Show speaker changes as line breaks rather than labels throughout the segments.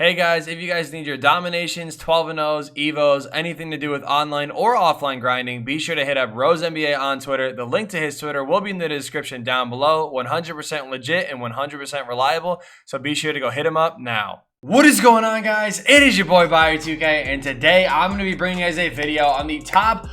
Hey guys, if you guys need your dominations, 12-0s, evos, anything to do with online or offline grinding, be sure to hit up RoseNBA on Twitter. The link to his Twitter will be in the description down below. 100% legit and 100% reliable, so be sure to go hit him up now. What is going on, guys? It is your boy Bio2k, and today I'm going to be bringing you guys a video on the top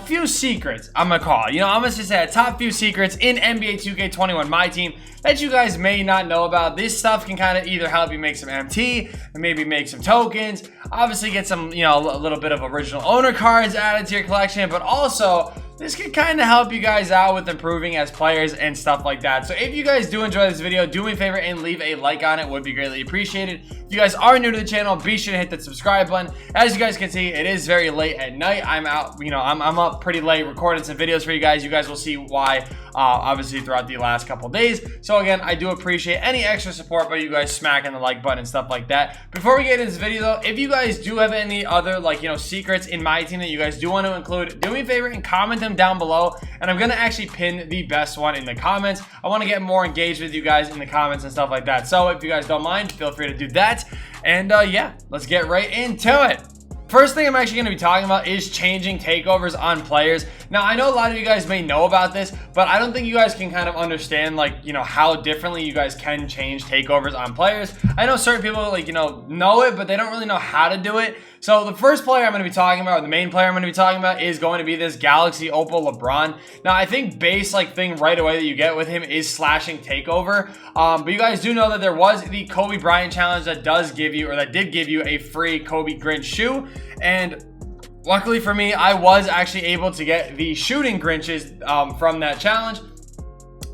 few secrets, I'm gonna call it. I'm gonna just say top few secrets in NBA 2K21 Myteam that you guys may not know about. This stuff can kind of either help you make some MT, and maybe make some tokens, obviously get some, a little bit of original owner cards added to your collection, but also this could kind of help you guys out with improving as players and stuff like that. So if you guys do enjoy this video, do me a favor and leave a like on it. Would be greatly appreciated. If you guys are new to the channel, be sure to hit that subscribe button. As you guys can see, it is very late at night. I'm out, I'm up pretty late recording some videos for you guys. You guys will see why, obviously, throughout the last couple days. So again, I do appreciate any extra support by you guys smacking the like button and stuff like that. Before we get into this video though, if you guys do have any other secrets in Myteam that you guys do want to include, do me a favor and comment them down below, and I'm gonna actually pin the best one in the comments. I want to get more engaged with you guys in the comments and stuff like that. So if you guys don't mind, feel free to do that. And yeah, let's get right into it. First thing I'm actually going to be talking about is changing takeovers on players. Now, I know a lot of you guys may know about this, but I don't think you guys can kind of understand, how differently you guys can change takeovers on players. I know certain people, know it, but they don't really know how to do it. So the first player I'm going to be talking about, or the main player I'm going to be talking about, is going to be this Galaxy Opal Lebron. Now, I think base thing right away that you get with him is slashing takeover. But you guys do know that there was the Kobe Bryant challenge that did give you a free Kobe Grinch shoe. And luckily for me, I was actually able to get the shooting Grinches from that challenge.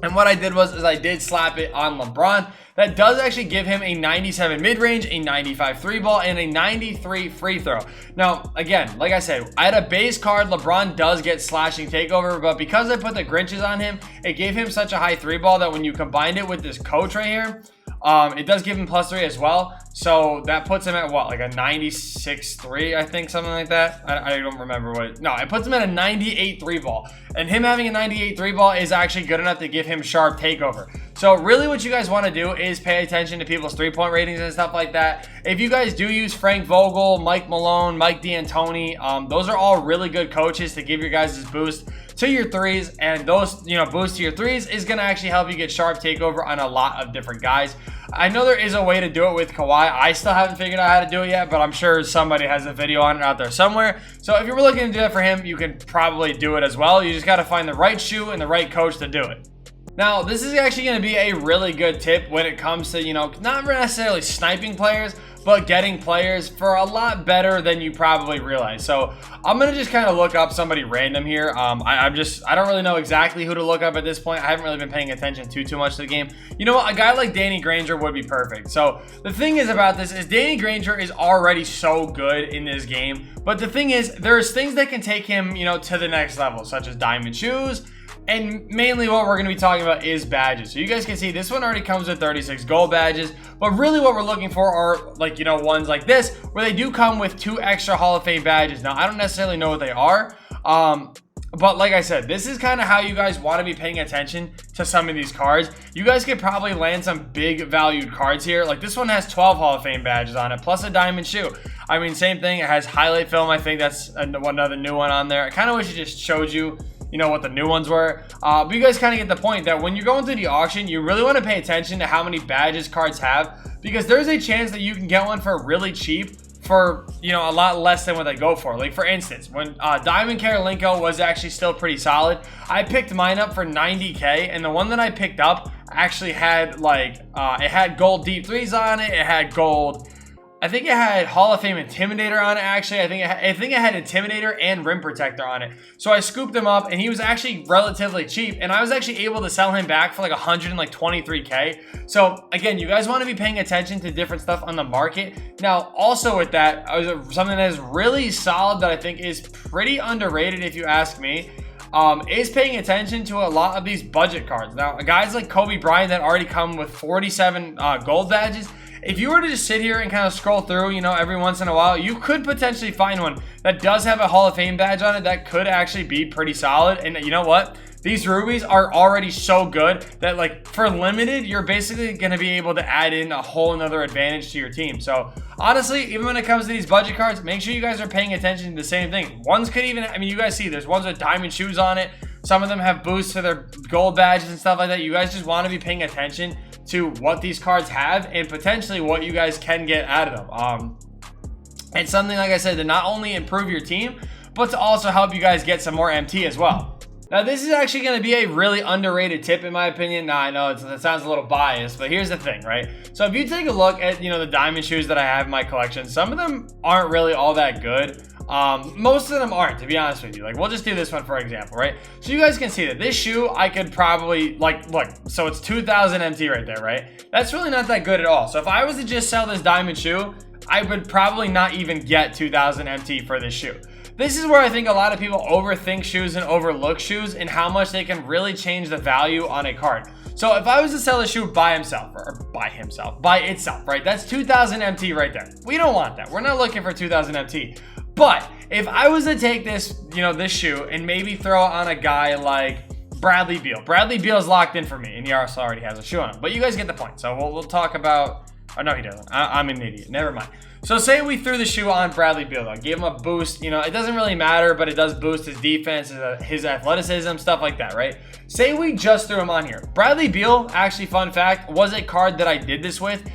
And what I did was I did slap it on LeBron. That does actually give him a 97 mid-range, a 95 3-ball, and a 93 free throw. Now, again, like I said, I had a base card. LeBron does get slashing takeover, but because I put the Grinches on him, it gave him such a high 3-ball that when you combined it with this coach right here, it does give him +3 as well. So that puts him at what, a 96-3, I think, something like that. I don't remember what it puts him at a 98 3-ball. And him having a 98 3-ball is actually good enough to give him sharp takeover. So really what you guys want to do is pay attention to people's 3-point ratings and stuff like that. If you guys do use Frank Vogel, Mike Malone, Mike D'Antoni, those are all really good coaches to give your guys this boost to your threes, and those boost to your threes is going to actually help you get sharp takeover on a lot of different guys. I know there is a way to do it with Kawhi. I still haven't figured out how to do it yet, but I'm sure somebody has a video on it out there somewhere. So if you're looking to do that for him, you can probably do it as well. You just got to find the right shoe and the right coach to do it. Now, this is actually going to be a really good tip when it comes to, not necessarily sniping players, but getting players for a lot better than you probably realize. So I'm going to just kind of look up somebody random here. I don't really know exactly who to look up at this point. I haven't really been paying attention too much to the game. You know what? A guy like Danny Granger would be perfect. So the thing is about this is Danny Granger is already so good in this game. But the thing is, there's things that can take him, to the next level, such as diamond shoes. And mainly what we're going to be talking about is badges. So you guys can see this one already comes with 36 gold badges. But really what we're looking for are ones like this, where they do come with 2 extra Hall of Fame badges. Now, I don't necessarily know what they are. But like I said, this is kind of how you guys want to be paying attention to some of these cards. You guys could probably land some big valued cards here. Like this one has 12 Hall of Fame badges on it, plus a diamond shoe. I mean, same thing. It has highlight film. I think that's another new one on there. I kind of wish it just showed you what the new ones were. But you guys kind of get the point that when you're going through the auction, you really want to pay attention to how many badges cards have, because there's a chance that you can get one for really cheap for, a lot less than what they go for. Like for instance, when Diamond Karolinko was actually still pretty solid, I picked mine up for 90K, and the one that I picked up actually had it had gold deep threes on it. It had gold, I think it had Hall of Fame Intimidator on it, actually. I think it had Intimidator and Rim Protector on it. So I scooped him up, and he was actually relatively cheap, and I was actually able to sell him back for 123K. So again, you guys want to be paying attention to different stuff on the market. Now, also with that, something that is really solid that I think is pretty underrated, if you ask me, is paying attention to a lot of these budget cards. Now, guys like Kobe Bryant that already come with 47 gold badges, if you were to just sit here and kind of scroll through, every once in a while, you could potentially find one that does have a Hall of Fame badge on it that could actually be pretty solid. And you know what? these rubies are already so good that like for limited, you're basically going to be able to add in a whole nother advantage to your team. So honestly, even when it comes to these budget cards, make sure you guys are paying attention to the same thing. Ones could even, I mean, you guys see there's ones with diamond shoes on it. Some of them have boosts to their gold badges and stuff like that. You guys just want to be paying attention to what these cards have and potentially what you guys can get out of them. It's something, like I said, to not only improve your team, but to also help you guys get some more MT as well. Now, this is actually going to be a really underrated tip, in my opinion. Now, I know it sounds a little biased, but here's the thing, right? So if you take a look at, the diamond shoes that I have in my collection, some of them aren't really all that good. Most of them aren't, to be honest with you. Like, we'll just do this one for example, right? So you guys can see that this shoe, I could probably, like, look, so it's 2,000 MT right there, right? That's really not that good at all. So if I was to just sell this diamond shoe, I would probably not even get 2,000 MT for this shoe. This is where I think a lot of people overthink shoes and overlook shoes and how much they can really change the value on a card. So if I was to sell a shoe by itself, right? That's 2,000 MT right there. We don't want that. We're not looking for 2,000 MT. But if I was to take this, this shoe and maybe throw it on a guy like Bradley Beal. Bradley Beal is locked in for me, and he also already has a shoe on him. But you guys get the point. So we'll talk about. Oh no, he doesn't. I'm an idiot. Never mind. So say we threw the shoe on Bradley Beal, though. Gave him a boost. It doesn't really matter, but it does boost his defense, his athleticism, stuff like that, right? Say we just threw him on here. Bradley Beal, actually, fun fact, was a card that I did this with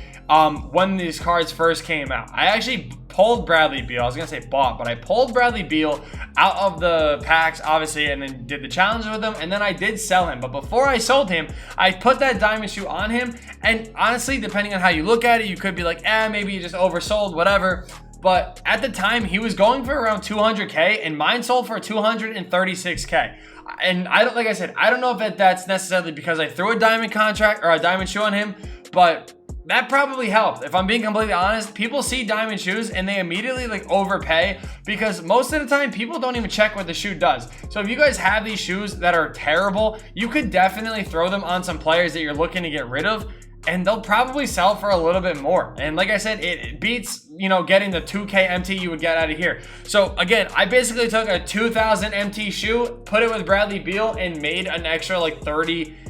when these cards first came out. I actually pulled Bradley Beal. I was going to say bought, but I pulled Bradley Beal out of the packs, obviously, and then did the challenge with him, and then I did sell him. But before I sold him, I put that diamond shoe on him, and honestly, depending on how you look at it, you could be like, maybe you just oversold, whatever. But at the time, he was going for around 200K, and mine sold for 236K. And like I said, I don't know if that's necessarily because I threw a diamond contract or a diamond shoe on him, but that probably helped. If I'm being completely honest, people see diamond shoes and they immediately like overpay because most of the time people don't even check what the shoe does. So if you guys have these shoes that are terrible, you could definitely throw them on some players that you're looking to get rid of, and they'll probably sell for a little bit more. And like I said, it beats, getting the 2K MT you would get out of here. So again, I basically took a 2,000 MT shoe, put it with Bradley Beal, and made an extra like 30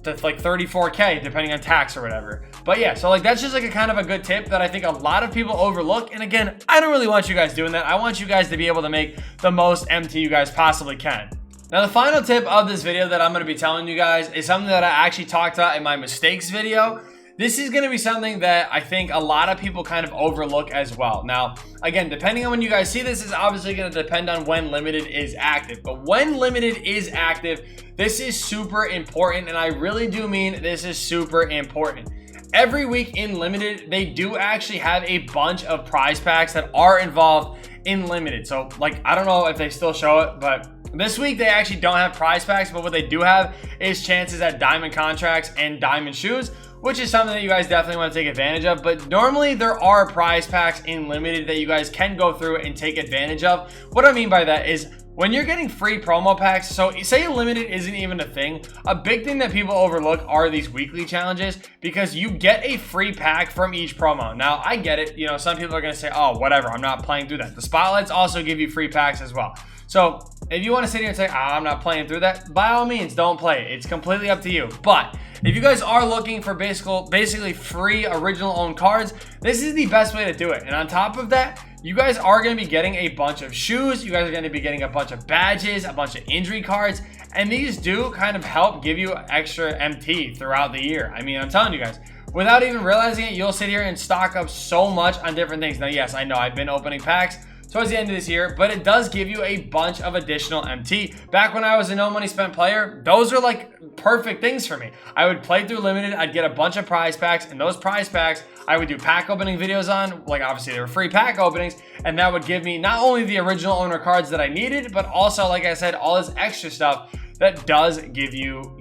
to like 34K depending on tax or whatever. But yeah, so like that's just like a kind of a good tip that I think a lot of people overlook. And again, I don't really want you guys doing that. I want you guys to be able to make the most MT you guys possibly can. Now, the final tip of this video that I'm going to be telling you guys is something that I actually talked about in my mistakes video. This is going to be something that I think a lot of people kind of overlook as well. Now, again, depending on when you guys see this is obviously going to depend on when limited is active. But when limited is active, this is super important. And I really do mean this is super important. Every week in limited, they do actually have a bunch of prize packs that are involved in limited. So like, I don't know if they still show it, but this week they actually don't have prize packs, but what they do have is chances at diamond contracts and diamond shoes, which is something that you guys definitely want to take advantage of. But normally there are prize packs in limited that you guys can go through and take advantage of. What I mean by that is when you're getting free promo packs, so say limited isn't even a thing, a big thing that people overlook are these weekly challenges because you get a free pack from each promo. Now, I get it. Some people are going to say, oh, whatever, I'm not playing through that. The spotlights also give you free packs as well. So if you want to sit here and say, I'm not playing through that, by all means, don't play it. It's completely up to you. But if you guys are looking for basically free original owned cards, this is the best way to do it. And on top of that, you guys are going to be getting a bunch of shoes. You guys are going to be getting a bunch of badges, a bunch of injury cards. And these do kind of help give you extra MT throughout the year. I mean, I'm telling you guys, without even realizing it, you'll sit here and stock up so much on different things. Now, yes, I know I've been opening packs towards the end of this year, but it does give you a bunch of additional MT. Back when I was a no money spent player, those are like perfect things for me. I would play through limited, I'd get a bunch of prize packs, and those prize packs I would do pack opening videos on. Like obviously they were free pack openings, and that would give me not only the original owner cards that I needed, but also, like I said, all this extra stuff that does give you,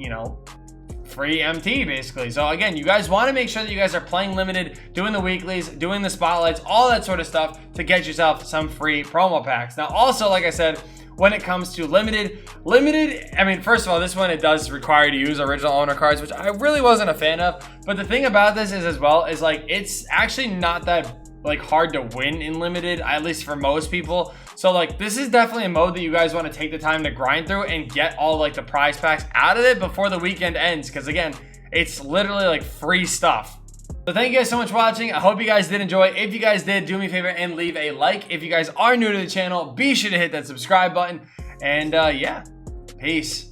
free MT basically. So again, you guys want to make sure that you guys are playing limited, doing the weeklies, doing the spotlights, all that sort of stuff to get yourself some free promo packs. Now also, like I said, when it comes to limited, I mean, first of all, this one, it does require you to use original owner cards, which I really wasn't a fan of. But the thing about this is as well is like, it's actually not that like hard to win in limited, at least for most people. So like this is definitely a mode that you guys want to take the time to grind through and get all like the prize packs out of it before the weekend ends, because again, it's literally like free stuff. So thank you guys so much for watching. I hope you guys did enjoy. If you guys did, do me a favor and leave a like. If you guys are new to the channel, be sure to hit that subscribe button. And yeah, peace.